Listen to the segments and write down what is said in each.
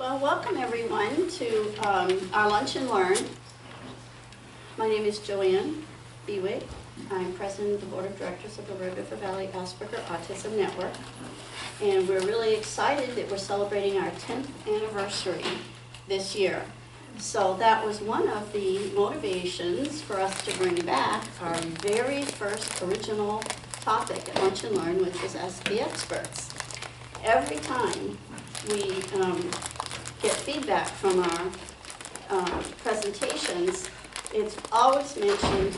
Well, welcome everyone to our Lunch and Learn. My name is Joanne Bewig. I'm president of the board of directors of the Red River Valley Asperger Autism Network. And we're really excited that we're celebrating our 10th anniversary this year. So that was one of the motivations for us to bring back our very first original topic at Lunch and Learn, which was Ask the Experts. Every time we get feedback from our presentations, it's always mentioned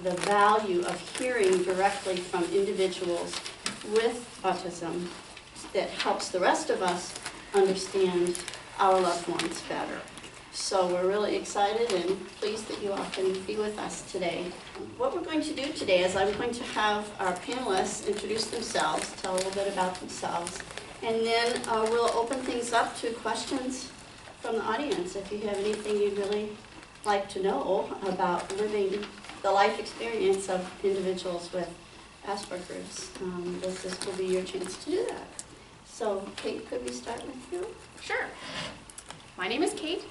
the value of hearing directly from individuals with autism that helps the rest of us understand our loved ones better. So we're really excited and pleased that you all can be with us today. What we're going to do today is I'm going to have our panelists introduce themselves, tell a little bit about themselves, and then we'll open things up to questions from the audience. If you have anything you'd really like to know about living the life experience of individuals with Asperger's, this will be your chance to do that. So, Kate, could we start with you? Sure. My name is Kate.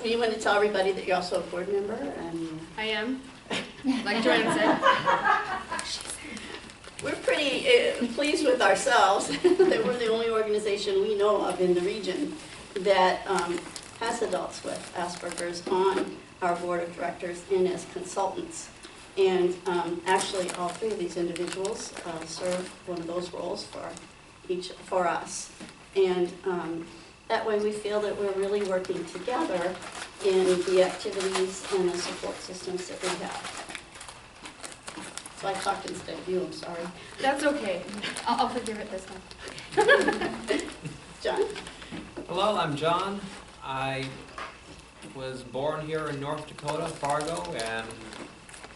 You want to tell everybody that you're also a board member? I am. Like Joanne said. We're pretty pleased with ourselves that we're the only organization we know of in the region that has adults with Asperger's on our board of directors and as consultants. And actually, all three of these individuals serve one of those roles for us. And that way we feel that we're really working together in the activities and the support systems that we have. So I talked instead of you, I'm sorry. That's okay. I'll forgive it this time. John? Hello, I'm John. I was born here in North Dakota, Fargo, and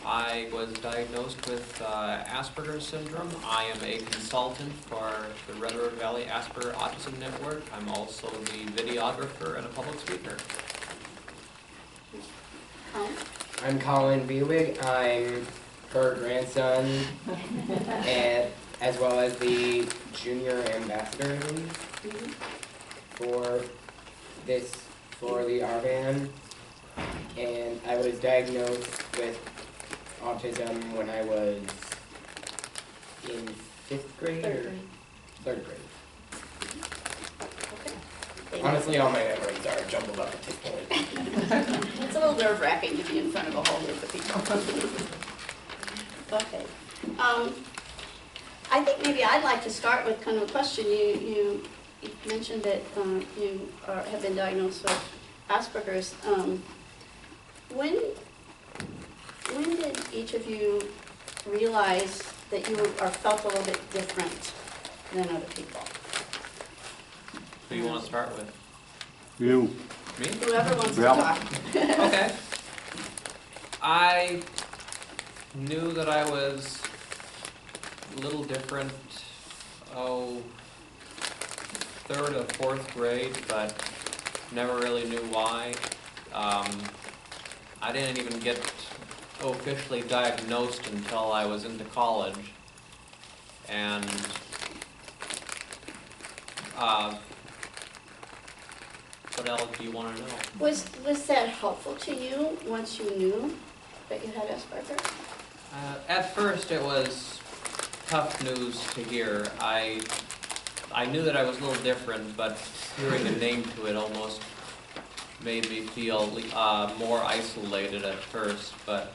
I was diagnosed with Asperger's syndrome. I am a consultant for the Red River Valley Asperger Autism Network. I'm also the videographer and a public speaker. I'm Colin Bewig. I'm her grandson, and as well as the junior ambassador, I believe, for the RRVAN. And I was diagnosed with autism when I was in 5th grade or 3rd grade. Okay. Honestly, all my memories are jumbled up at this point. It's a little nerve-wracking to be in front of a whole group of people. Okay. I think maybe I'd like to start with kind of a question. You mentioned that you have been diagnosed with Asperger's. When did each of you realize that you felt a little bit different than other people? Who do you want to start with? You. Me? Whoever wants to talk. Okay. I knew that I was a little different, 3rd or 4th grade, but never really knew why. I didn't even get officially diagnosed until I was into college. And what else do you want to know? Was that helpful to you once you knew that you had Asperger's? At first it was tough news to hear. I knew that I was a little different, but hearing a name to it almost made me feel more isolated at first. But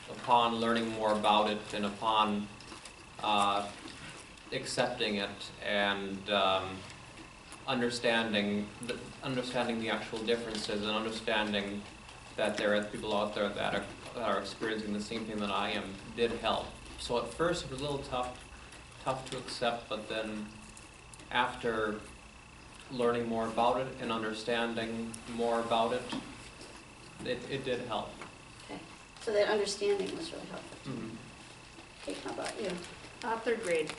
upon learning more about it and upon accepting it and understanding the actual differences and understanding that there are people out there that are experiencing the same thing that I am, did help. So at first it was a little tough to accept, but then after learning more about it and understanding more about it, it did help. Okay, so that understanding was really helpful. Mm-hmm. Kate, how about you? 3rd grade.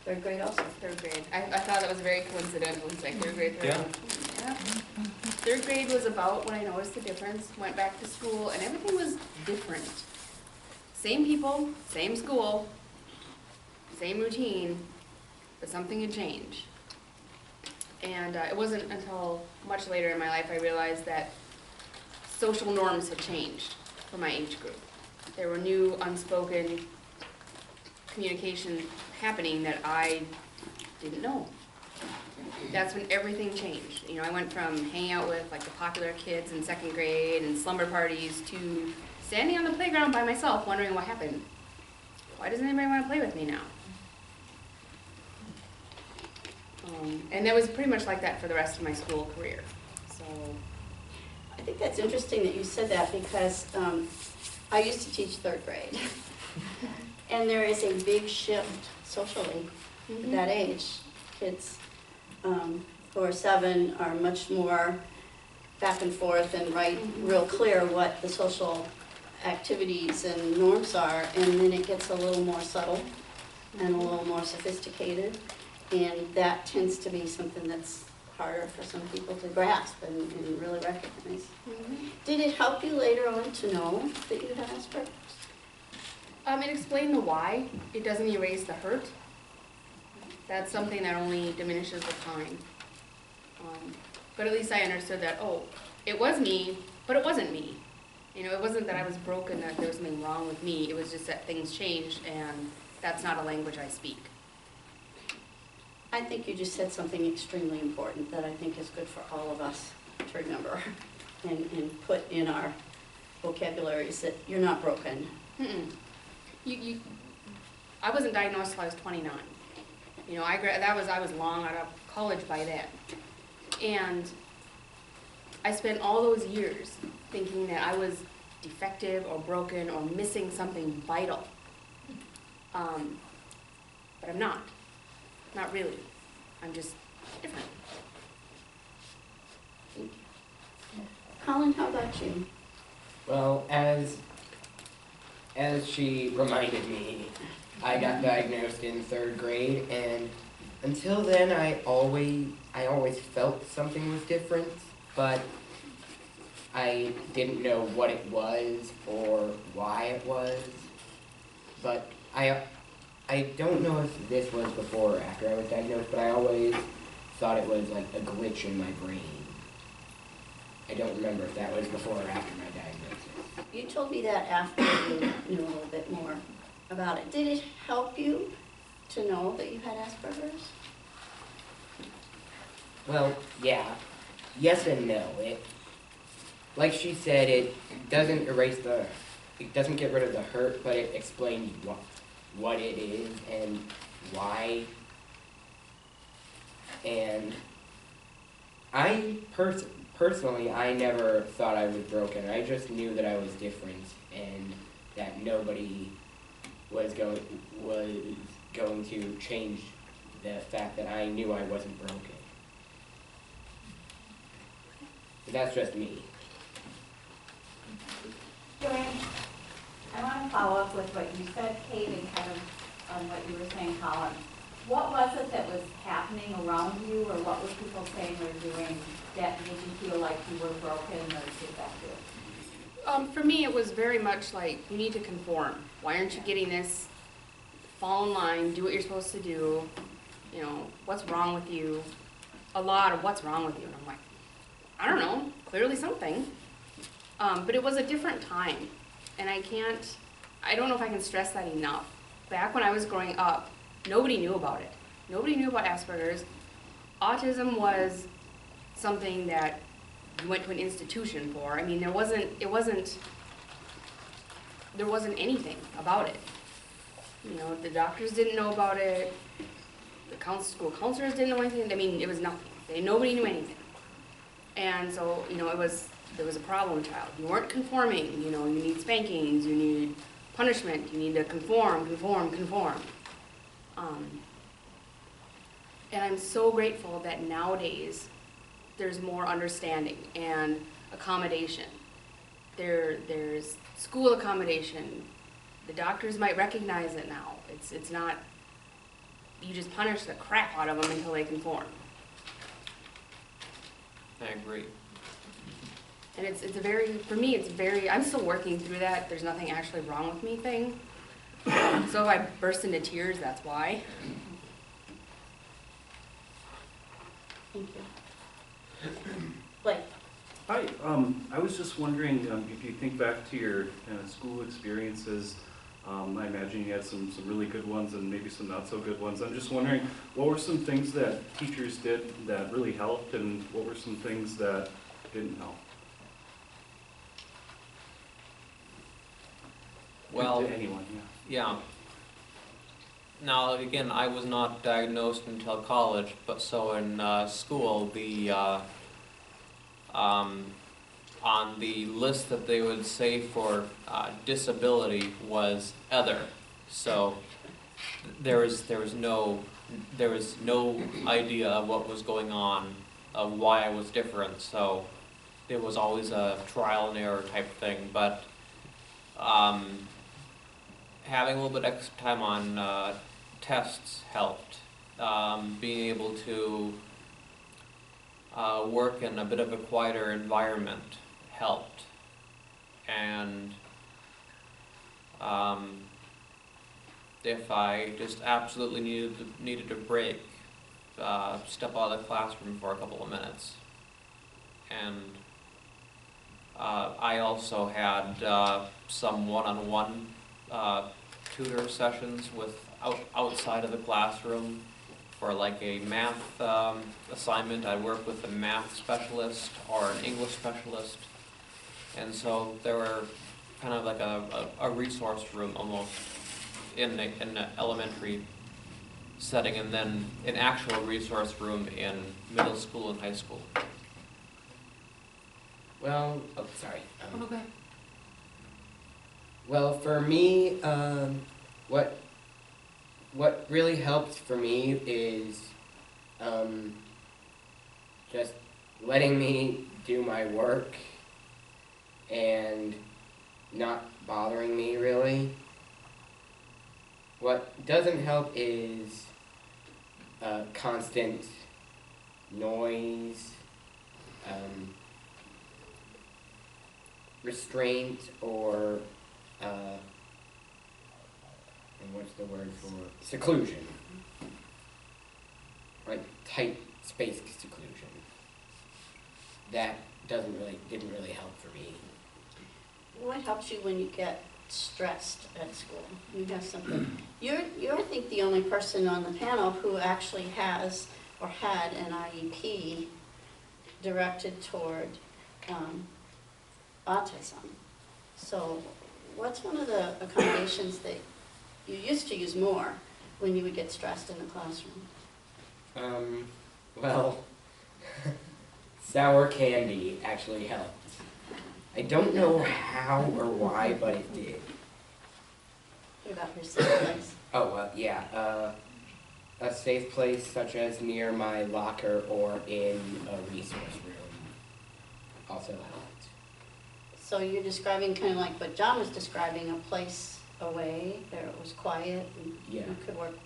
3rd grade also? 3rd grade. I thought that was very coincidental. It's like 3rd grade. Yeah. Yeah. 3rd grade was about when I noticed the difference. Went back to school and everything was different. Same people, same school, same routine, but something had changed. And it wasn't until much later in my life I realized that social norms had changed for my age group. There were new unspoken communication happening that I didn't know. That's when everything changed. You know, I went from hanging out with like the popular kids in 2nd grade and slumber parties to standing on the playground by myself wondering what happened. Why doesn't anybody want to play with me now? And that was pretty much like that for the rest of my school career. So I think that's interesting that you said that because I used to teach 3rd grade. And there is a big shift socially at that age. Kids who are 7 are much more back and forth and real clear what the social activities and norms are, and then it gets a little more subtle and a little more sophisticated, and that tends to be something that's harder for some people to grasp and really recognize. Did it help you later on to know that you had Asperger's? it explained the why. It doesn't erase the hurt. That's something that only diminishes with time. But at least I understood that, oh, it was me, but it wasn't me. You know, it wasn't that I was broken, that there was something wrong with me. It was just that things changed, and that's not a language I speak. I think you just said something extremely important that I think is good for all of us to remember and put in our vocabularies, that you're not broken. I wasn't diagnosed until I was 29. You know, I was long out of college by then. And I spent all those years thinking that I was defective or broken or missing something vital. But I'm not. Not really. I'm just different. Thank you. Colin, how about you? Well, as she reminded me, I got diagnosed in 3rd grade, and until then I always felt something was different, but I didn't know what it was or why it was. But I don't know if this was before or after I was diagnosed, but I always thought it was like a glitch in my brain. I don't remember if that was before or after my diagnosis. You told me that after you knew a little bit more about it. Did it help you to know that you had Asperger's? Well, yeah. Yes and no. Like she said, it doesn't get rid of the hurt, but it explains what it is and why. And I personally, I never thought I was broken. I just knew that I was different and that nobody was going to change the fact that I knew I wasn't broken. But that's just me. Joanne, I want to follow up with what you said, Kate, and kind of on what you were saying, Colin. What was it that was happening around you, or what were people saying or doing that made you feel like you were broken or defective? For me, it was very much like, you need to conform. Why aren't you getting this? Fall in line, do what you're supposed to do. You know, what's wrong with you? A lot of what's wrong with you. And I'm like, I don't know, clearly something. But it was a different time. And I don't know if I can stress that enough. Back when I was growing up, nobody knew about it. Nobody knew about Asperger's. Autism was something that you went to an institution for. I mean, there wasn't anything about it. You know, the doctors didn't know about it. The school counselors didn't know anything. I mean, it was nothing. Nobody knew anything. And so, you know, there was a problem child. You weren't conforming. You know, you need spankings. You need punishment. You need to conform. And I'm so grateful that nowadays there's more understanding and accommodation. There's school accommodation. The doctors might recognize it now. It's not, you just punish the crap out of them until they conform. I agree. And for me, I'm still working through that. There's nothing actually wrong with me thing. So if I burst into tears, that's why. Thank you. Blake? Hi, I was just wondering if you think back to your school experiences. I imagine you had some really good ones and maybe some not so good ones. I'm just wondering, what were some things that teachers did that really helped, and what were some things that didn't help? Well, To anyone, yeah. yeah. Now, again, I was not diagnosed until college, but so in school, on the list that they would say for disability was other. So there was no idea of what was going on, of why I was different. So it was always a trial and error type thing. But having a little bit extra time on tests helped. Being able to work in a bit of a quieter environment helped. And if I just absolutely needed a break, step out of the classroom for a couple of minutes. And I also had some one-on-one tutor sessions with outside of the classroom for like a math assignment. I work with a math specialist or an English specialist, and so there were kind of like a resource room almost in the elementary setting, and then an actual resource room in middle school and high school. Well, oh, sorry. Okay. Well, for me, what really helped for me is just letting me do my work and not bothering me, really. What doesn't help is constant noise, restraint, or and what's the word for seclusion? Like tight space seclusion. That didn't really help for me. What helps you when you get stressed at school? You have something. You're I think the only person on the panel who actually has or had an IEP directed toward autism. So what's one of the accommodations that you used to use more when you would get stressed in the classroom? Well, sour candy actually helped. I don't know how or why, but it did. What about your safe place? Oh, yeah. A safe place such as near my locker or in a resource room also helped. So you're describing kind of like what John was describing, a place away where it was quiet and Yeah. you could work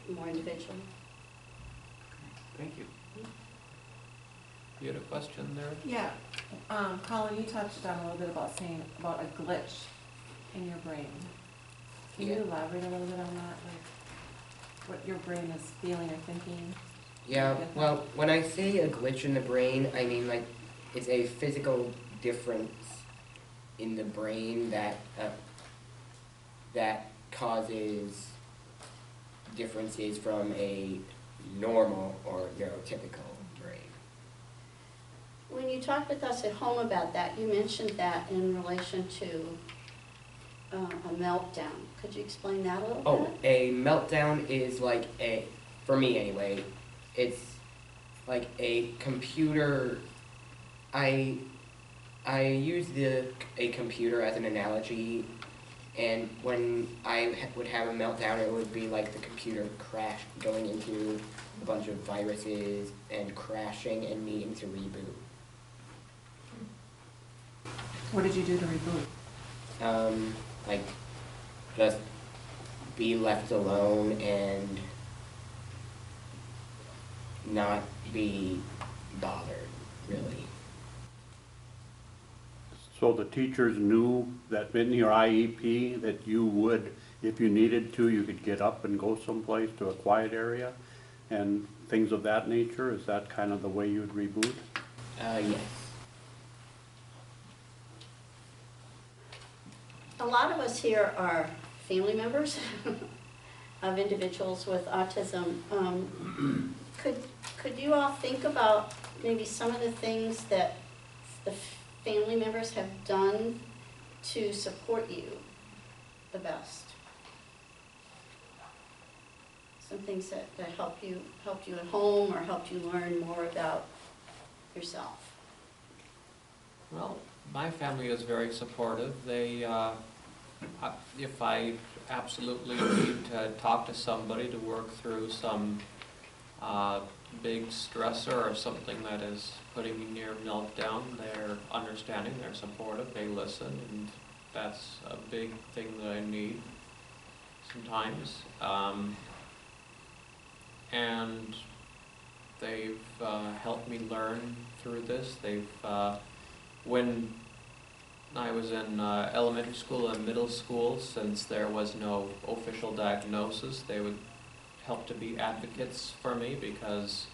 more individually. Thank you. You had a question there? Yeah, Colin, you touched on a little bit about saying about a glitch in your brain. Can you elaborate a little bit on that, like what your brain is feeling or thinking? Yeah, well, when I say a glitch in the brain, I mean like it's a physical difference in the brain that that causes differences from a normal or neurotypical brain. When you talked with us at home about that, you mentioned that in relation to a meltdown. Could you explain that a little Oh, bit? a meltdown is like for me anyway, it's like a computer. I use a computer as an analogy, and when I would have a meltdown, it would be like the computer going into a bunch of viruses and crashing and needing to reboot. What did you do to reboot? Like just be left alone and not be bothered, really. So the teachers knew that in your IEP that you would, if you needed to, you could get up and go someplace to a quiet area and things of that nature? Is that kind of the way you'd reboot? Yes. A lot of us here are family members of individuals with autism. Could you all think about maybe some of the things that the family members have done to support you the best? Some things that helped you at home or helped you learn more about yourself. Well, my family is very supportive. They, if I absolutely need to talk to somebody to work through some big stressor or something that is putting me near meltdown, they're understanding, they're supportive, they listen, and that's a big thing that I need sometimes. And they've helped me learn through this. They've, when I was in elementary school and middle school, since there was no official diagnosis, they would help to be advocates for me because,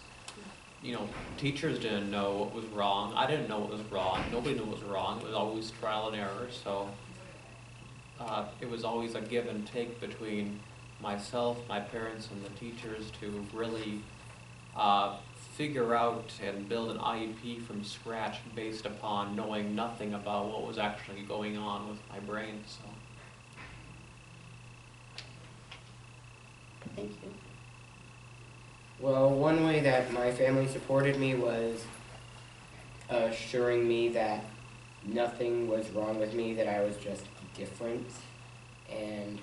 you know, teachers didn't know what was wrong. I didn't know what was wrong. Nobody knew what was wrong. It was always trial and error. So it was always a give and take between myself, my parents, and the teachers to really figure out and build an IEP from scratch based upon knowing nothing about what was actually going on with my brain. So. Thank you. Well, one way that my family supported me was assuring me that nothing was wrong with me, that I was just different. And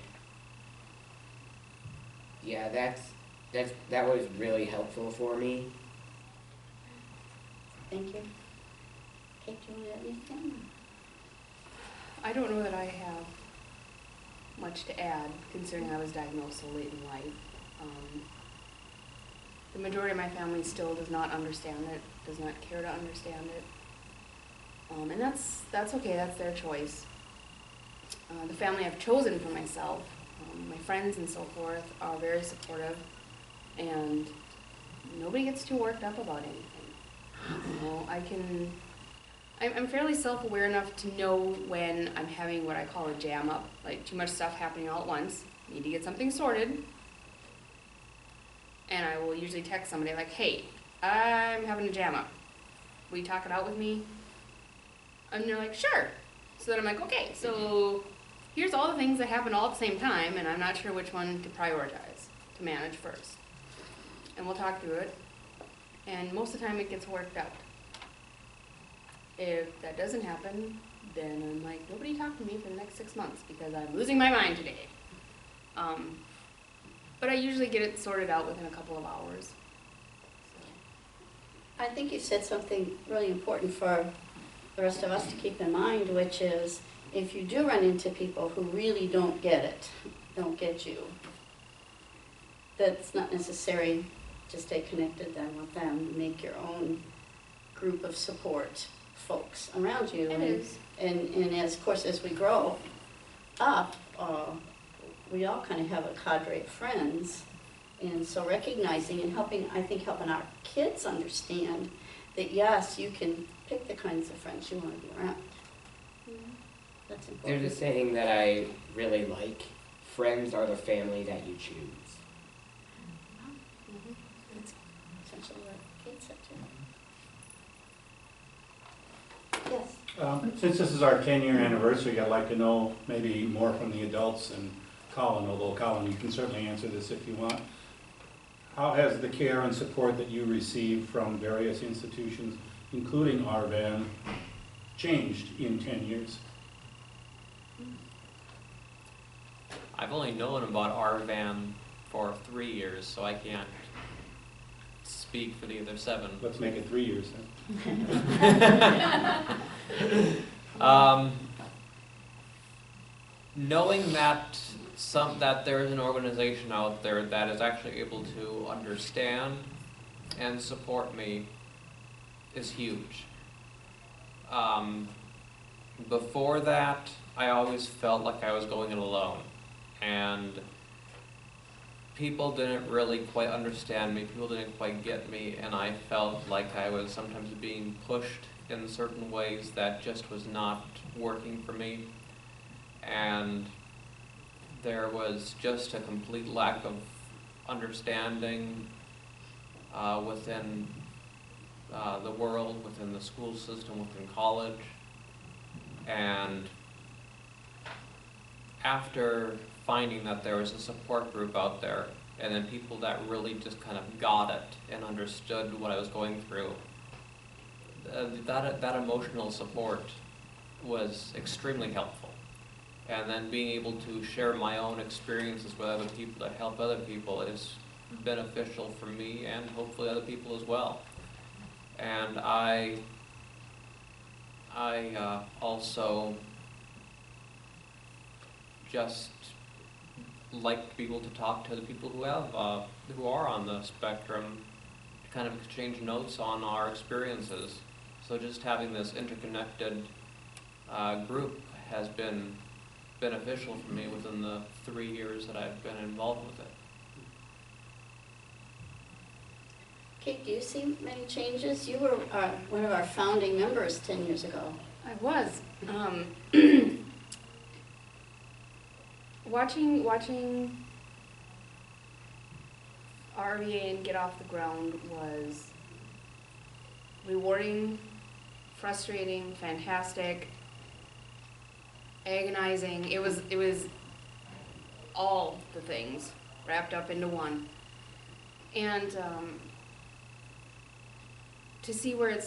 yeah, that was really helpful for me. Thank you. Kate, do you want to add anything? I don't know that I have much to add, considering I was diagnosed so late in life. The majority of my family still does not understand it, does not care to understand it. And that's okay, that's their choice. The family I've chosen for myself, my friends and so forth, are very supportive, and nobody gets too worked up about anything. You know, I'm fairly self-aware enough to know when I'm having what I call a jam up, like too much stuff happening all at once, need to get something sorted. And I will usually text somebody like, hey, I'm having a jam up. Will you talk it out with me? And they're like, sure. So then I'm like, okay, so here's all the things that happen all at the same time, and I'm not sure which one to prioritize, to manage first. And we'll talk through it. And most of the time it gets worked out. If that doesn't happen, then I'm like, nobody talk to me for the next 6 months because I'm losing my mind today. But I usually get it sorted out within a couple of hours. I think you said something really important for the rest of us to keep in mind, which is if you do run into people who really don't get it, don't get you, that's not necessary to stay connected then with them. Make your own group of support folks around you. It is. And as, of course, as we grow up, we all kind of have a cadre of friends. And so recognizing and helping, I think helping our kids understand that yes, you can pick the kinds of friends you want to be around. Mm-hmm. That's important. There's a saying that I really like: friends are the family that you choose. Mm-hmm. That's essentially what Kate said too. Yes. Since this is our 10-year anniversary, I'd like to know maybe more from the adults and Colin, although Colin, you can certainly answer this if you want. How has the care and support that you receive from various institutions, including RRVAN, changed in 10 years? I've only known about RRVAN for 3 years, so I can't speak for the other 7. Let's make it 3 years then. Knowing that there is an organization out there that is actually able to understand and support me is huge. Before that, I always felt like I was going it alone, and people didn't really quite understand me, people didn't quite get me, and I felt like I was sometimes being pushed in certain ways that just was not working for me. And there was just a complete lack of understanding within the world, within the school system, within college. And after finding that there was a support group out there, and then people that really just kind of got it and understood what I was going through, that emotional support was extremely helpful. And then being able to share my own experiences with other people to help other people is beneficial for me and hopefully other people as well. And I also just like to be able to talk to the people who are on the spectrum, to kind of exchange notes on our experiences. So just having this interconnected group has been beneficial for me within the 3 years that I've been involved with it. Kate, do you see many changes? You were one of our founding members 10 years ago. I was. Watching RRVAN get off the ground was rewarding, frustrating, fantastic, agonizing. It was all the things wrapped up into one. And to see where it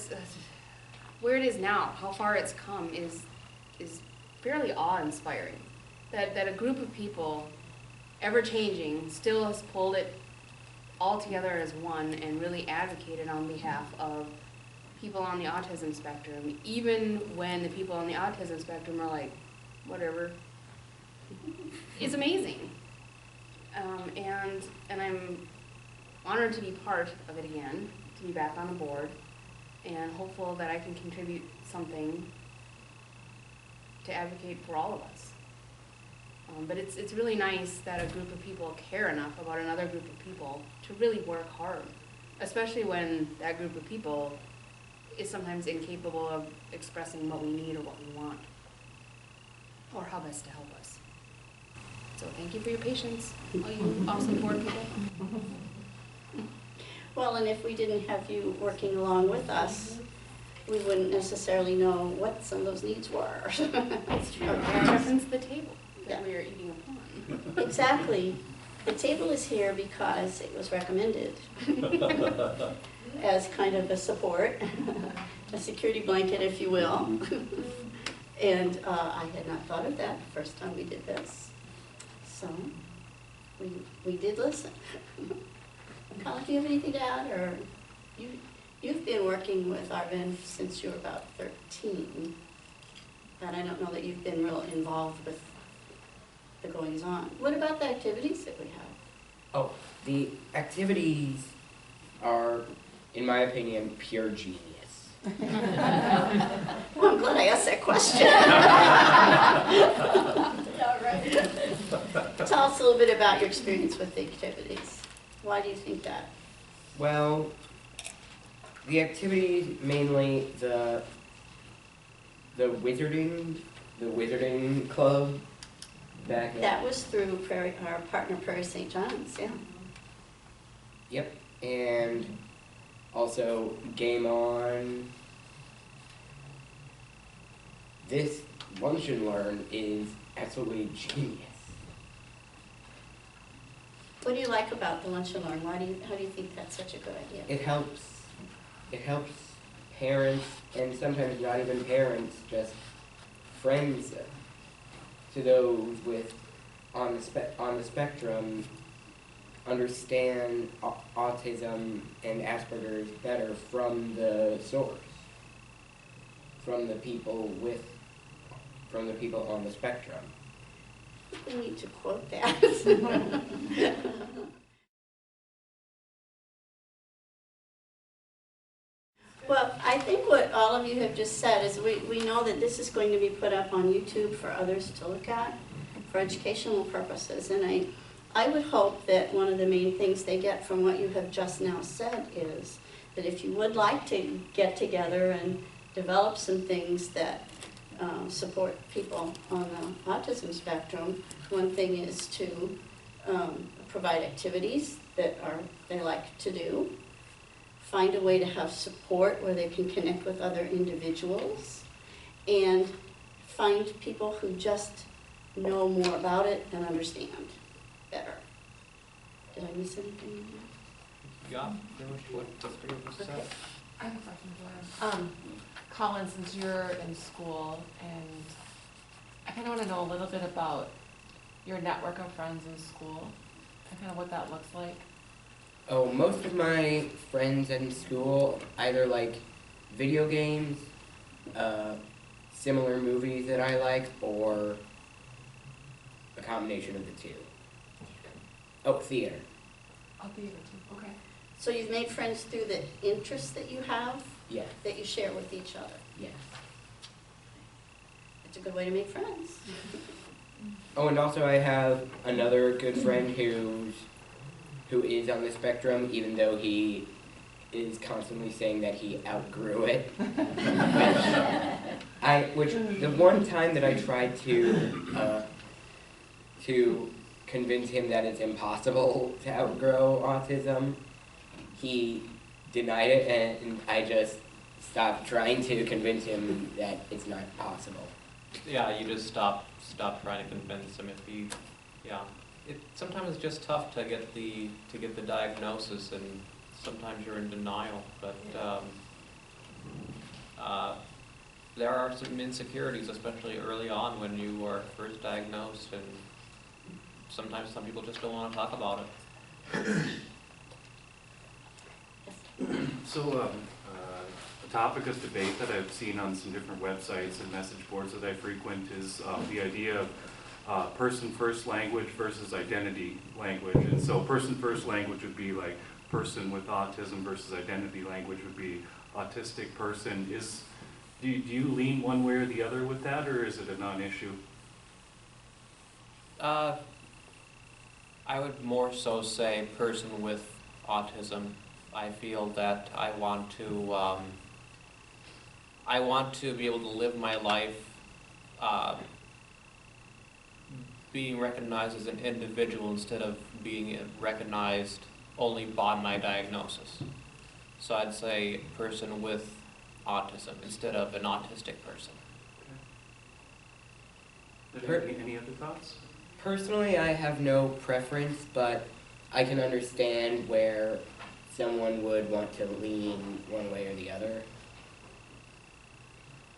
is now, how far it's come, is fairly awe-inspiring. That a group of people, ever-changing, still has pulled it all together as one and really advocated on behalf of people on the autism spectrum, even when the people on the autism spectrum are like, whatever. It's amazing. And I'm honored to be part of it again, to be back on the board, and hopeful that I can contribute something to advocate for all of us. But it's really nice that a group of people care enough about another group of people to really work hard, especially when that group of people is sometimes incapable of expressing what we need or what we want, or how best to help us. So thank you for your patience, all you awesome board people. Well, and if we didn't have you working along with us, we wouldn't necessarily know what some of those needs were. That's true. I reference the table that Yeah. we are eating upon. Exactly. The table is here because it was recommended as kind of a support, a security blanket, if you will. And I had not thought of that the first time we did this. So we did listen. Colin, do you have anything to add? Or you've been working with RRVAN since you were about 13, but I don't know that you've been real involved with the goings on. What about the activities that we have? Oh, the activities are, in my opinion, pure genius. Well, I'm glad I asked that question. Tell us a little bit about your experience with the activities. Why do you think that? Well, the activities, mainly the wizarding club back That was through our partner Prairie St. John's, yeah. Yep, and also Game On. This Lunch and Learn is absolutely genius. What do you like about the Lunch and Learn? How do you think that's such a good idea? It helps parents, and sometimes not even parents, just friends to those with on the spectrum understand autism and Asperger's better from the source, from the people on the spectrum. We need to quote that. Well, I think what all of you have just said is we know that this is going to be put up on YouTube for others to look at for educational purposes. And I would hope that one of the main things they get from what you have just now said is that if you would like to get together and develop some things that support people on the autism spectrum, one thing is to provide activities that they like to do, find a way to have support where they can connect with other individuals, and find people who just know more about it and understand better. Did I miss anything? Yeah, pretty much what the three of us said. Okay. I have a question, Joanne. Colin, since you're in school, and I kind of want to know a little bit about your network of friends in school, and kind of what that looks like. Oh, most of my friends in school either like video games, similar movies that I like, or a combination of the two. Oh, theater. I'll be able to. Okay. So you've made friends through the interests that you have, Yes, that you share with each other. yes. It's a good way to make friends. Oh, and also I have another good friend who is on the spectrum, even though he is constantly saying that he outgrew it. Which the one time that I tried to convince him that it's impossible to outgrow autism, he denied it, and I just stopped trying to convince him that it's not possible. Yeah, you just stop trying to convince them. Sometimes it's just tough to get the diagnosis, and sometimes you're in denial. But there are some insecurities, especially early on when you are first diagnosed, and sometimes some people just don't want to talk about it. So, a topic of debate that I've seen on some different websites and message boards that I frequent is the idea of person-first language versus identity language. And so person-first language would be like person with autism versus identity language would be autistic person. Do you lean one way or the other with that, or is it a non-issue? I would more so say person with autism. I feel that I want to be able to live my life being recognized as an individual instead of being recognized only by my diagnosis. So I'd say person with autism instead of an autistic person. Okay. Any other thoughts? Personally, I have no preference, but I can understand where someone would want to lean one way or the other.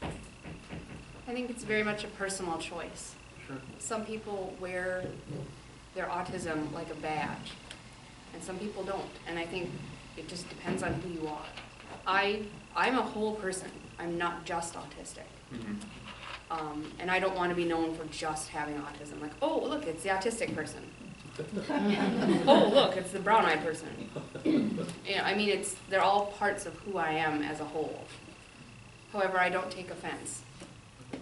I think it's very much a personal choice. Sure. Some people wear their autism like a badge, and some people don't. And I think it just depends on who you are. I'm a whole person. I'm not just autistic. Mm-hmm. And I don't want to be known for just having autism. Like, oh, look, it's the autistic person. Oh, look, it's the brown-eyed person. I mean, they're all parts of who I am as a whole. However, I don't take offense. If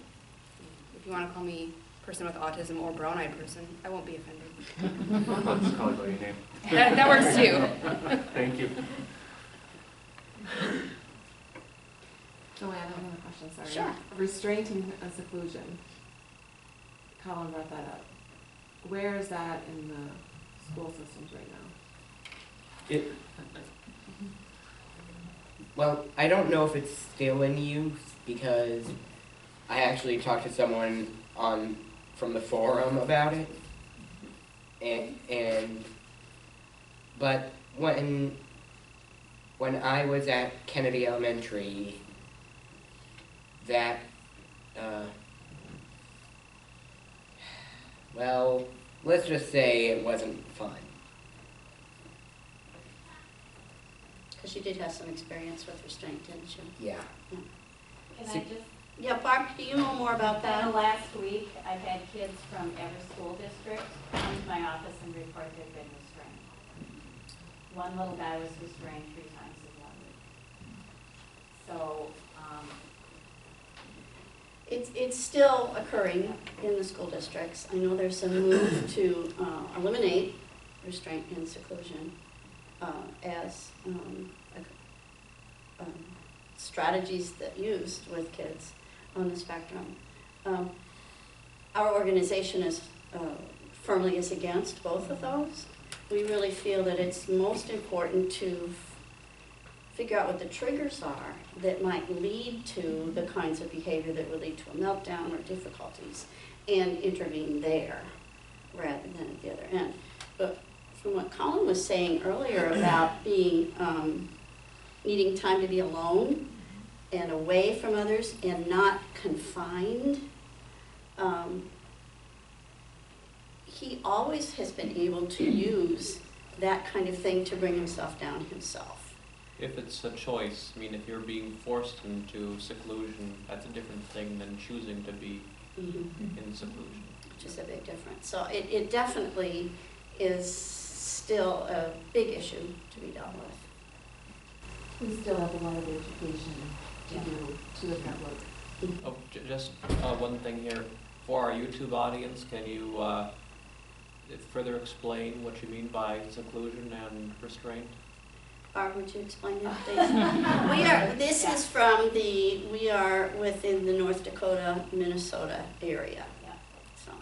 you want to call me person with autism or brown-eyed person, I won't be offended. I'll just call you by your name. That works too. Thank you. Joanne, I have another question, sorry. Sure. Restraint and seclusion. Colin brought that up. Where is that in the school systems right now? Well, I don't know if it's still in use, because I actually talked to someone from the forum about it, but when I was at Kennedy Elementary, that well, let's just say it wasn't fun. Because you did have some experience with restraint, didn't you? Yeah. Can I just, Yeah, Barb, do you know more about in the that? last week, I've had kids from every school district come to my office and report they've been restrained. One little guy was restrained 3 times in 1 week. So it's still occurring in the school districts. I know there's a move to eliminate restraint and seclusion as strategies that used with kids on the spectrum. Our organization is firmly is against both of those. We really feel that it's most important to figure out what the triggers are that might lead to the kinds of behavior that would lead to a meltdown or difficulties, and intervene there rather than at the other end. But from what Colin was saying earlier about being needing time to be alone and away from others and not confined, he always has been able to use that kind of thing to bring himself down himself. If it's a choice, I mean, if you're being forced into seclusion, that's a different thing than choosing to be in seclusion. Which is a big difference. So it definitely is still a big issue to be dealt with. We still have a lot of education to do to the network. Oh, just one thing here. For our YouTube audience, can you further explain what you mean by seclusion and restraint? Barb, would you explain that, please? We are within the North Dakota, Minnesota area. Yeah. So.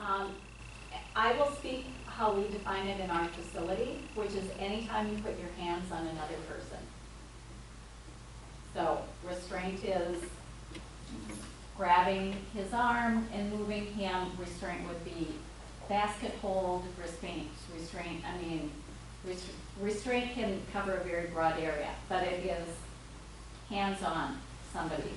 I will speak how we define it in our facility, which is anytime you put your hands on another person. So restraint is grabbing his arm and moving him. Restraint would be basket hold, restraint, I mean, restraint can cover a very broad area, but it is hands-on somebody.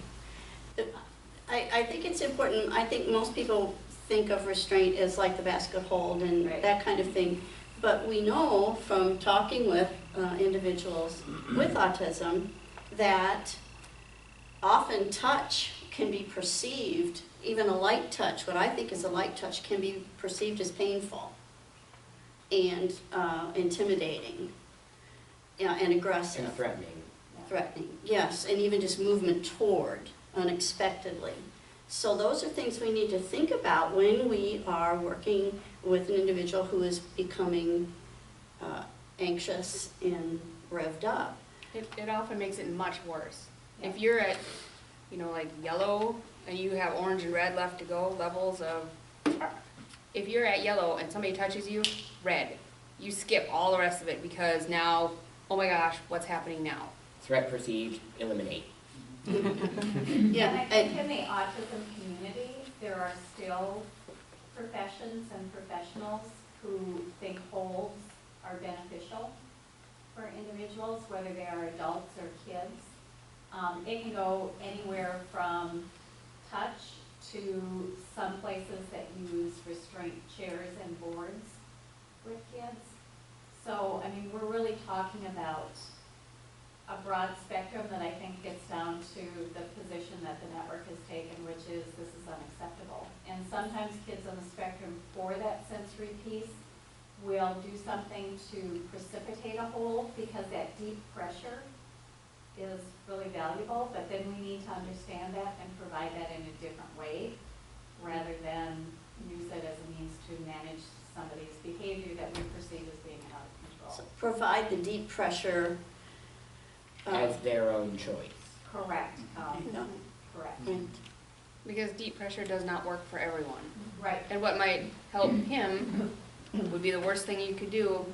I think it's important. I think most people think of restraint as like the basket hold and that kind of thing. But we know from talking with individuals with autism that often touch can be perceived, even a light touch, what I think is a light touch, can be perceived as painful and intimidating, and aggressive. And threatening. Threatening, yes, and even just movement toward unexpectedly. So those are things we need to think about when we are working with an individual who is becoming anxious and revved up. It often makes it much worse. If you're at, like yellow and you have orange and red left to go, levels of, if you're at yellow and somebody touches you, red, you skip all the rest of it because now, oh my gosh, what's happening now? Threat perceived, eliminate. Yeah, and I think in the autism community, there are still professions and professionals who think holds are beneficial for individuals, whether they are adults or kids. It can go anywhere from touch to some places that use restraint chairs and boards with kids. So, I mean, we're really talking about a broad spectrum that I think gets down to the position that the network has taken, which is this is unacceptable. And sometimes kids on the spectrum, for that sensory piece, will do something to precipitate a hold because that deep pressure is really valuable, but then we need to understand that and provide that in a different way rather than use it as a means to manage somebody's behavior that we perceive as being out of control. So provide the deep pressure. As their own choice. Correct. No. Correct. Right. Because deep pressure does not work for everyone. Right. And what might help him would be the worst thing you could do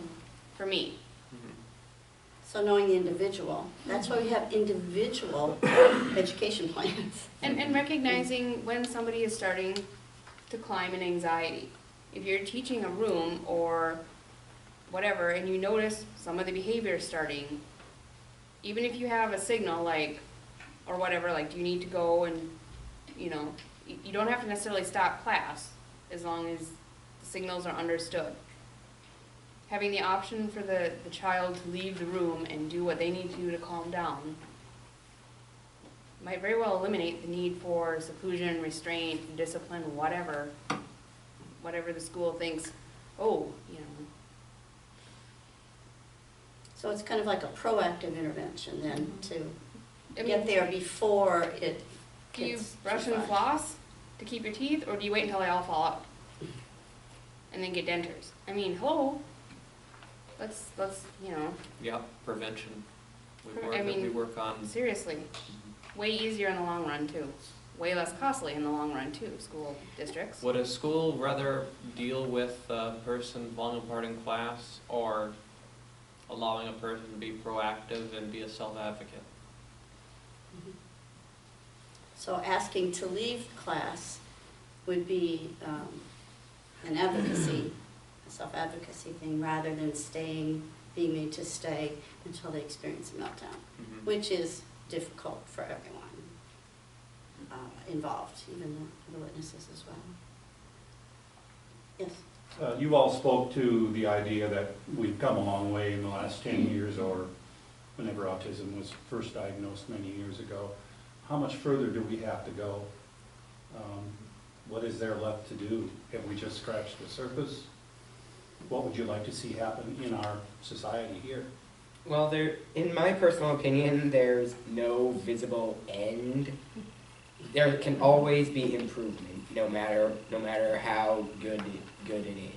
for me. So knowing the individual, that's why we have individual education plans. And recognizing when somebody is starting to climb in anxiety. If you're teaching a room or whatever and you notice some of the behavior starting, even if you have a signal like, or whatever, like do you need to go and, you don't have to necessarily stop class as long as the signals are understood. Having the option for the child to leave the room and do what they need to do to calm down might very well eliminate the need for seclusion, restraint, discipline, whatever the school thinks, So it's kind of like a proactive intervention then to get there before it Do you gets brush too and far. floss? to keep your teeth, or do you wait until they all fall out and then get dentures? I mean, hello. Let's you know, Yep, prevention. I mean, We work on. seriously, way easier in the long run too. Way less costly in the long run too, school districts. Would a school rather deal with a person falling apart in class or allowing a person to be proactive and be a self-advocate? So asking to leave class would be an advocacy, a self-advocacy thing, rather than being made to stay until they experience a meltdown, which is difficult for everyone involved, even the witnesses as well. Yes? You all spoke to the idea that we've come a long way in the last 10 years, or whenever autism was first diagnosed many years ago. How much further do we have to go? What is there left to do? Have we just scratched the surface? What would you like to see happen in our society here? Well, in my personal opinion, there's no visible end. There can always be improvement, no matter how good it is.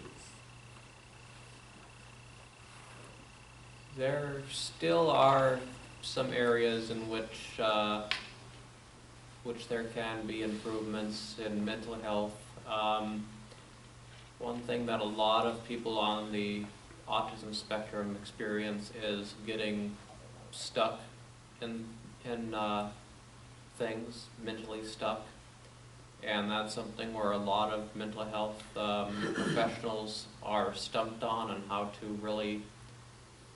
There still are some areas in which there can be improvements in mental health. One thing that a lot of people on the autism spectrum experience is getting stuck in things, mentally stuck. And that's something where a lot of mental health professionals are stumped on how to really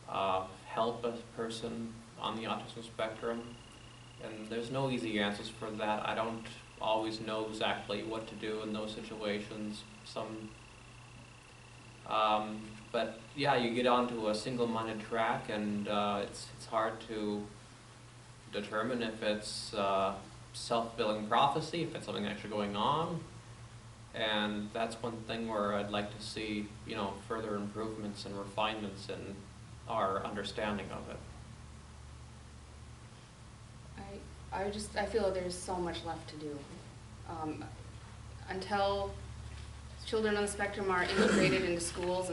help a person on the autism spectrum. And there's no easy answers for that. I don't always know exactly what to do in those situations. But yeah, you get onto a single-minded track, and it's hard to determine if it's self-fulfilling prophecy, if it's something actually going on. And that's one thing where I'd like to see, further improvements and refinements in our understanding of it. I feel there's so much left to do. Until children on the spectrum are integrated into schools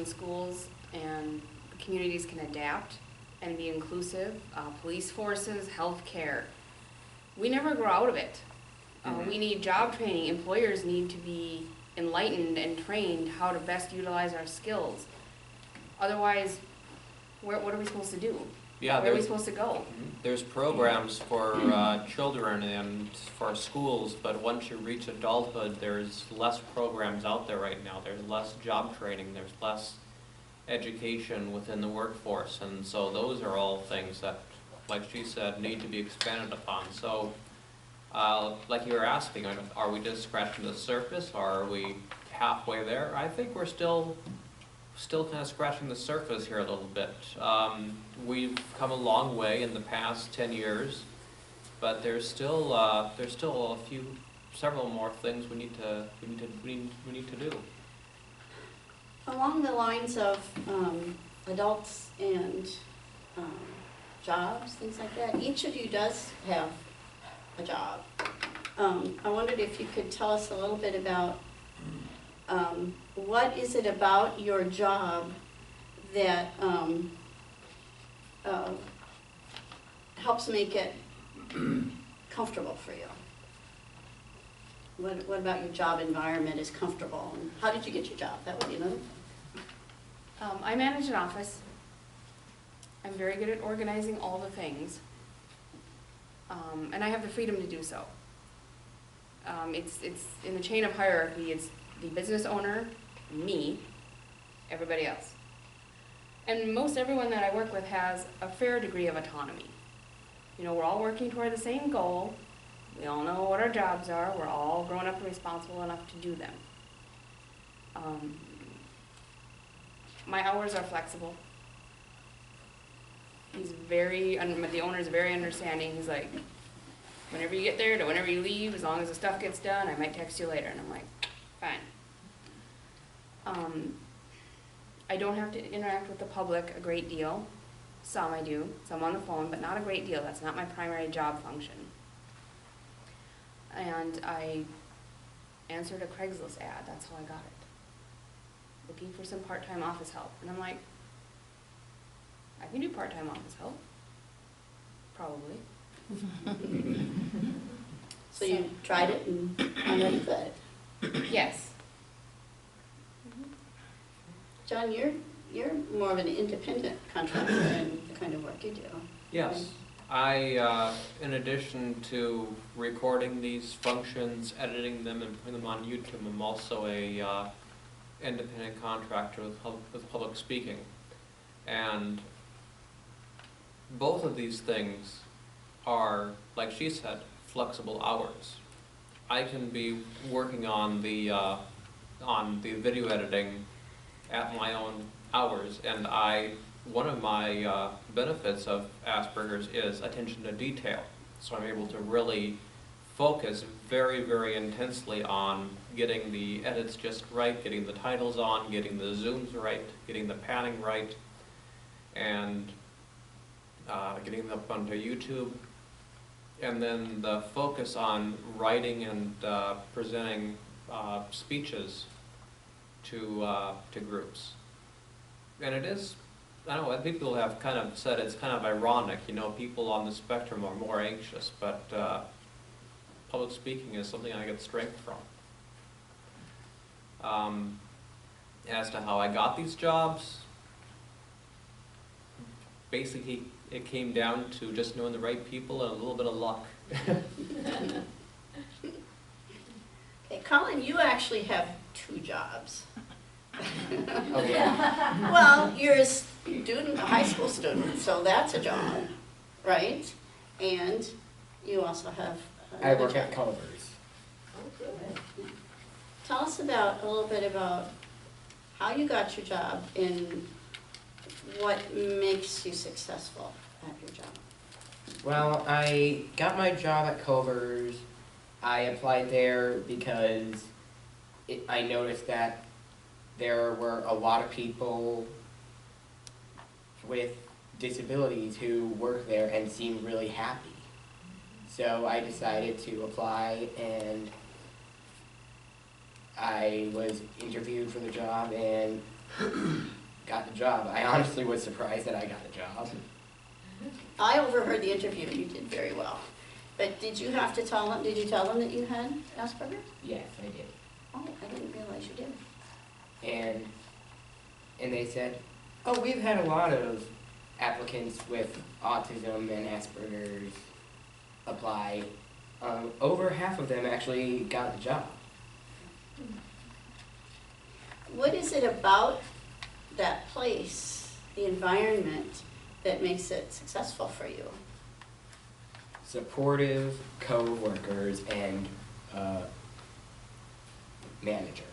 and communities can adapt and be inclusive, police forces, healthcare, we never grow out of it. We need job training. Employers need to be enlightened and trained how to best utilize our skills. Otherwise, what are we supposed to do? Yeah, where are we supposed to go? There's programs for children and for schools, but once you reach adulthood, there's less programs out there right now. There's less job training. There's less education within the workforce. And so those are all things that, like she said, need to be expanded upon. So like you were asking, are we just scratching the surface, or are we halfway there? I think we're still kind of scratching the surface here a little bit. We've come a long way in the past 10 years, but there's still several more things we need to do. Along the lines of adults and jobs, things like that, each of you does have a job. I wondered if you could tell us a little bit about what is it about your job that helps make it comfortable for you? What about your job environment is comfortable? And how did you get your job? That would be another thing. I manage an office. I'm very good at organizing all the things. And I have the freedom to do so. It's in the chain of hierarchy, it's the business owner, me, everybody else. And most everyone that I work with has a fair degree of autonomy. We're all working toward the same goal. We all know what our jobs are. We're all grown up and responsible enough to do them. My hours are flexible. The owner's very understanding. He's like, whenever you get there to whenever you leave, as long as the stuff gets done, I might text you later. And I'm like, fine. I don't have to interact with the public a great deal. Some I do, some on the phone, but not a great deal. That's not my primary job function. And I answered a Craigslist ad, that's how I got it. Looking for some part-time office help. And I'm like, I can do part-time office help. Probably. So you tried it and found out you could. Yes. John, you're more of an independent contractor in the kind of work you do. Yes, I, in addition to recording these functions, editing them and putting them on YouTube, I'm also a independent contractor with public speaking. And both of these things are, like she said, flexible hours. I can be working on the video editing at my own hours, and one of my benefits of Asperger's is attention to detail. So I'm able to really focus very, very intensely on getting the edits just right, getting the titles on, getting the zooms right, getting the panning right, and getting them up onto YouTube. And then the focus on writing and presenting speeches to groups. And it is, I don't know, people have kind of said it's kind of ironic, you know, people on the spectrum are more anxious, but public speaking is something I get strength from. As to how I got these jobs, basically it came down to just knowing the right people and a little bit of luck. Okay, Colin, you actually have 2 jobs. Oh, yeah. Well, you're a student, a high school student, so that's a job, right? And you also have I another work job. at Culver's. Oh, good. Tell us a little bit about how you got your job and what makes you successful at your job. Well, I got my job at Culver's. I applied there because I noticed that there were a lot of people with disabilities who work there and seemed really happy. So I decided to apply, and I was interviewed for the job and got the job. I honestly was surprised that I got the job. I overheard the interview and you did very well. But did you have to tell them, did you tell them that you had Asperger? Yes, I did. Oh, I didn't realize you did. And they said, oh, we've had a lot of applicants with autism and Asperger's apply. Over half of them actually got the job. What is it about that place, the environment, that makes it successful for you? Supportive co-workers and managers.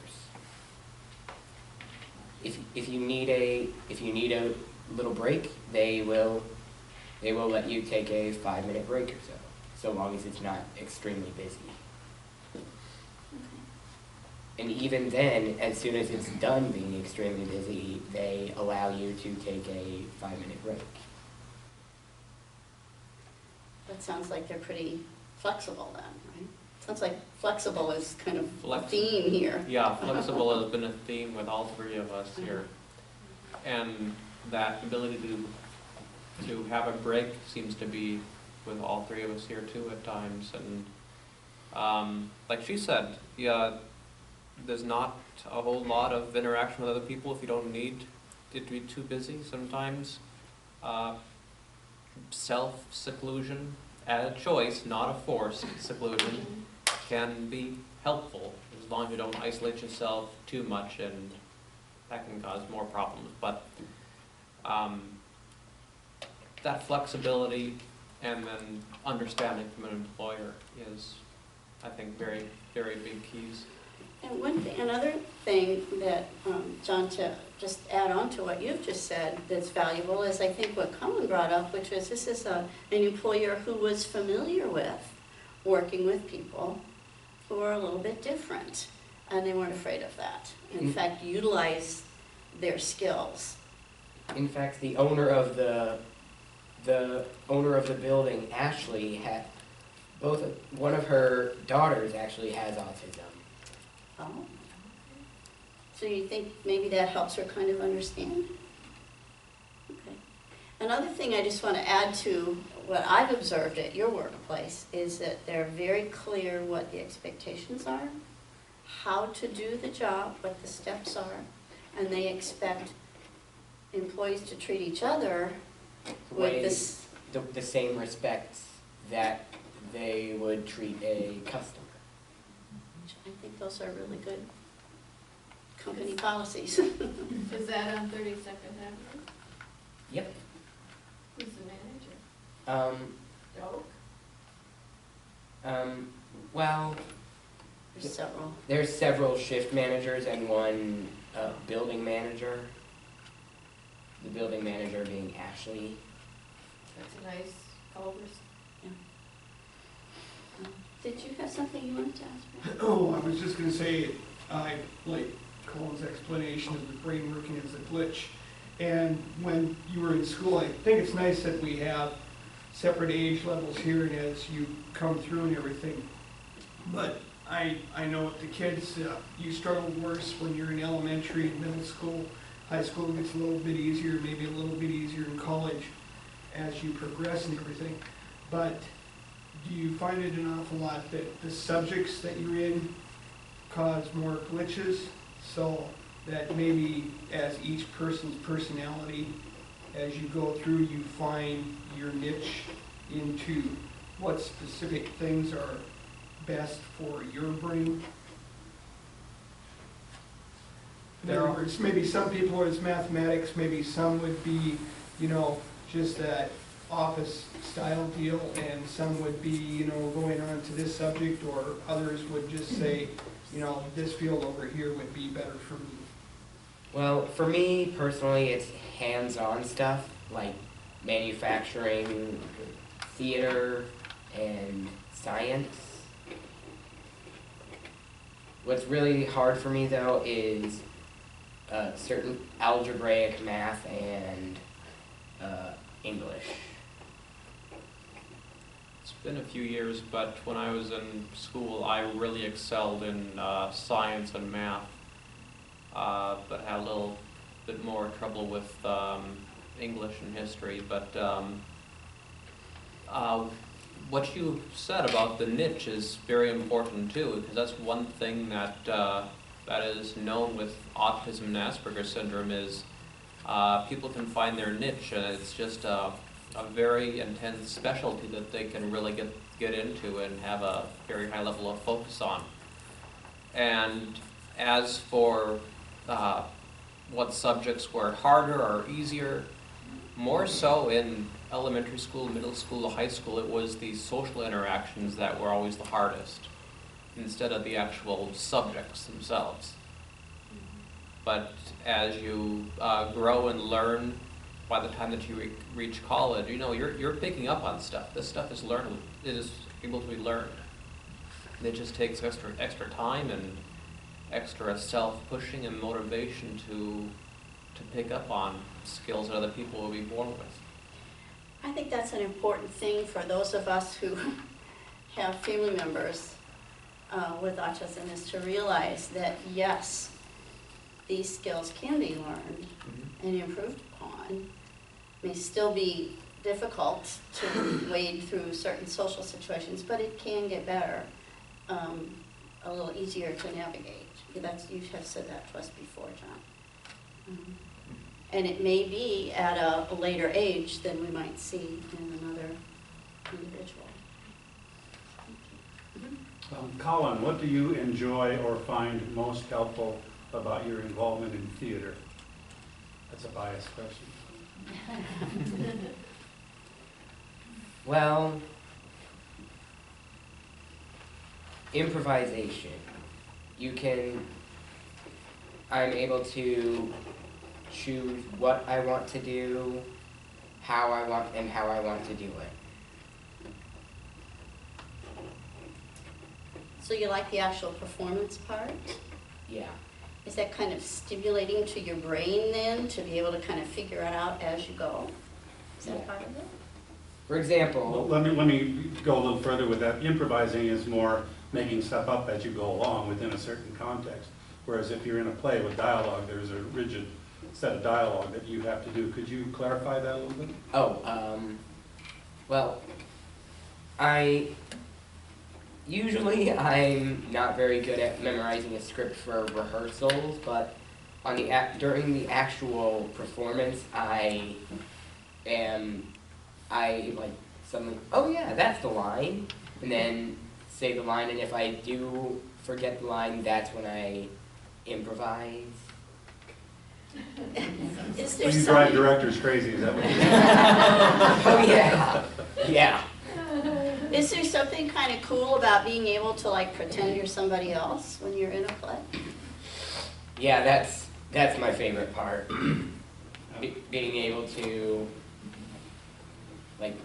If you need a little break, they will let you take a 5-minute break or so long as it's not extremely busy. And even then, as soon as it's done being extremely busy, they allow you to take a 5-minute break. That sounds like they're pretty flexible then, right? Sounds like flexible is kind of a Flex- theme here. Yeah, flexible has been a theme with all 3 of us here. And that ability to have a break seems to be with all 3 of us here too at times. And like she said, yeah, there's not a whole lot of interaction with other people if you don't need it to be too busy sometimes. Self-seclusion, at a choice, not a forced seclusion, can be helpful as long as you don't isolate yourself too much, and that can cause more problems. But that flexibility and then understanding from an employer is, I think, very, very big keys. And another thing that, John, to just add on to what you've just said that's valuable is I think what Colin brought up, which was this is an employer who was familiar with working with people who are a little bit different, and they weren't afraid of that. In fact, utilize their skills. In fact, the owner of the building, Ashley, one of her daughters actually has autism. Oh. So you think maybe that helps her kind of understand? Okay. Another thing I just want to add to what I've observed at your workplace is that they're very clear what the expectations are, how to do the job, what the steps are, and they expect employees to treat each other with this. The same respects that they would treat a customer. I think those are really good company policies. Is that on 32nd Avenue? Yep. Who's the manager? Dope. Well, There's several. there's several shift managers and one building manager. The building manager being Ashley. That's a nice Culver's. Did you have something you wanted to ask? Oh, I was just gonna say, I like Colin's explanation of the brain working as a glitch. And when you were in school, I think it's nice that we have separate age levels here and as you come through and everything. But I know with the kids, you struggle worse when you're in elementary and middle school. High school gets a little bit easier, maybe a little bit easier in college as you progress and everything. But do you find it an awful lot that the subjects that you're in cause more glitches, so that maybe as each person's personality, as you go through, you find your niche into what specific things are best for your brain? In other words, maybe some people it's mathematics, maybe some would be, you know, just that office style deal, and some would be, you know, going on to this subject, or others would just say, you know, this field over here would be better for me. Well, for me personally, it's hands-on stuff like manufacturing, theater, and science. What's really hard for me though is certain algebraic math and English. It's been a few years, but when I was in school, I really excelled in science and math, but had a little bit more trouble with English and history. But what you said about the niche is very important too, because that's one thing that that is known with autism and Asperger syndrome is people can find their niche, and it's just a very intense specialty that they can really get into and have a very high level of focus on. And as for what subjects were harder or easier, more so in elementary school, middle school, high school, it was the social interactions that were always the hardest, instead of the actual subjects themselves. But as you grow and learn, by the time that you reach college, you know, you're picking up on stuff. This stuff is learned. It is able to be learned. And it just takes extra time and extra self-pushing and motivation to pick up on skills that other people will be born with. I think that's an important thing for those of us who have family members with autism, is to realize that yes, these skills can be learned and improved upon. May still be difficult to wade through certain social situations, but it can get better, a little easier to navigate. You have said that to us before, John. And it may be at a later age than we might see in another individual. Colin, what do you enjoy or find most helpful about your involvement in theater? That's a biased question. Well, improvisation. I'm able to choose what I want to do, how I want to do it. So you like the actual performance part? Yeah. Is that kind of stimulating to your brain then, to be able to kind of figure it out as you go? Is that Yeah. part of it? For example, Well, let me go a little further with that. Improvising is more making stuff up as you go along within a certain context. Whereas if you're in a play with dialogue, there's a rigid set of dialogue that you have to do. Could you clarify that a little bit? Well, I'm not very good at memorizing a script for rehearsals, but during the actual performance, I like suddenly, oh yeah, that's the line, and then say the line, and if I do forget the line, that's when I improvise. Is So there you some, drive directors crazy, is that what you're Oh yeah, yeah. is there something kind of cool about being able to like pretend you're somebody else when you're in a play? Yeah, that's my favorite part. Being able to like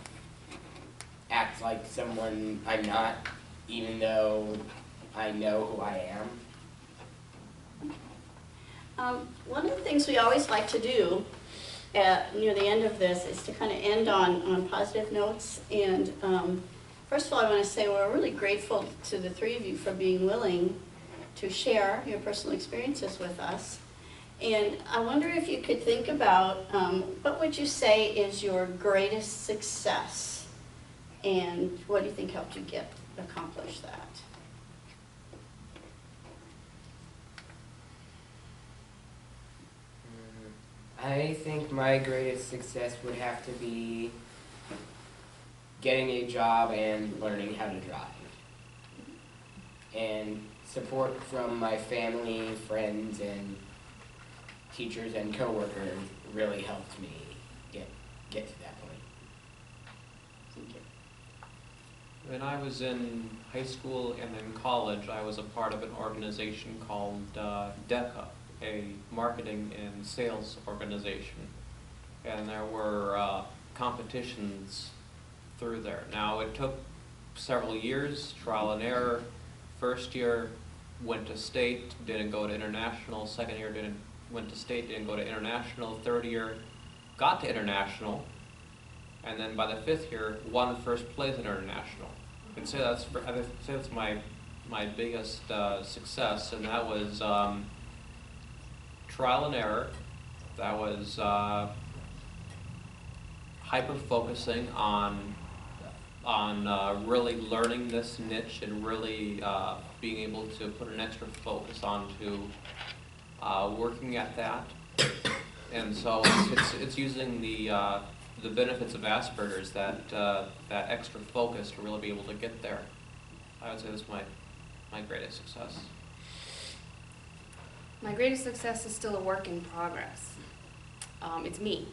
act like someone I'm not, even though I know who I am. One of the things we always like to do near the end of this is to kind of end on positive notes. And first of all, I want to say we're really grateful to the three of you for being willing to share your personal experiences with us. And I wonder if you could think about what would you say is your greatest success, and what do you think helped you accomplish that? I think my greatest success would have to be getting a job and learning how to drive. And support from my family, friends, and teachers and coworkers really helped me get to that point. Thank you. When I was in high school and then college, I was a part of an organization called DECA, a marketing and sales organization. And there were competitions through there. Now, it took several years, trial and error. First year, went to state, didn't go to international. Second year, went to state, didn't go to international. Third year, got to international. And then by the fifth year, won first place in international. I'd say that's my biggest success, and that was trial and error. That was hyper-focusing on really learning this niche and really being able to put an extra focus onto working at that. And so it's using the benefits of Asperger's, that extra focus to really be able to get there. I would say that's my greatest success. My greatest success is still a work in progress. It's me.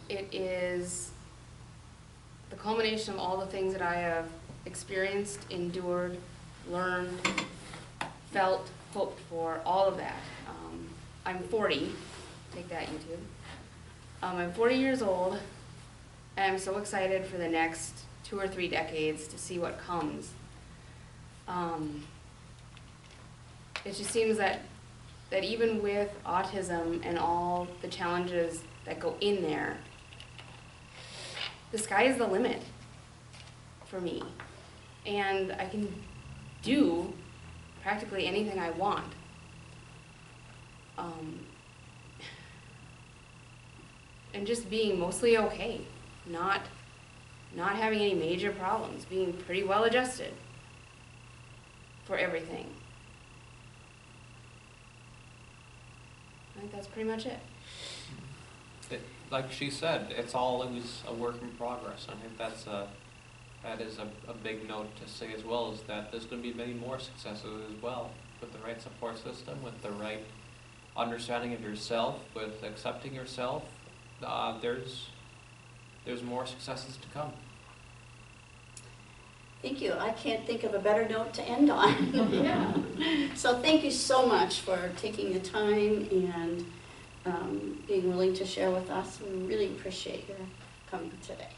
It is the culmination of all the things that I have experienced, endured, learned, felt, hoped for, all of that. I'm 40. Take that, YouTube. I'm 40 years old, and I'm so excited for the next 2 or 3 decades to see what comes. It just seems that even with autism and all the challenges that go in there, the sky is the limit for me. And I can do practically anything I want. And just being mostly okay, not having any major problems, being pretty well adjusted for everything. I think that's pretty much it. Like she said, it's always a work in progress. I think that is a big note to say as well, is that there's going to be many more successes as well, with the right support system, with the right understanding of yourself, with accepting yourself. There's more successes to come. Thank you. I can't think of a better note to end on. Yeah. So thank you so much for taking the time and being willing to share with us. We really appreciate your coming today.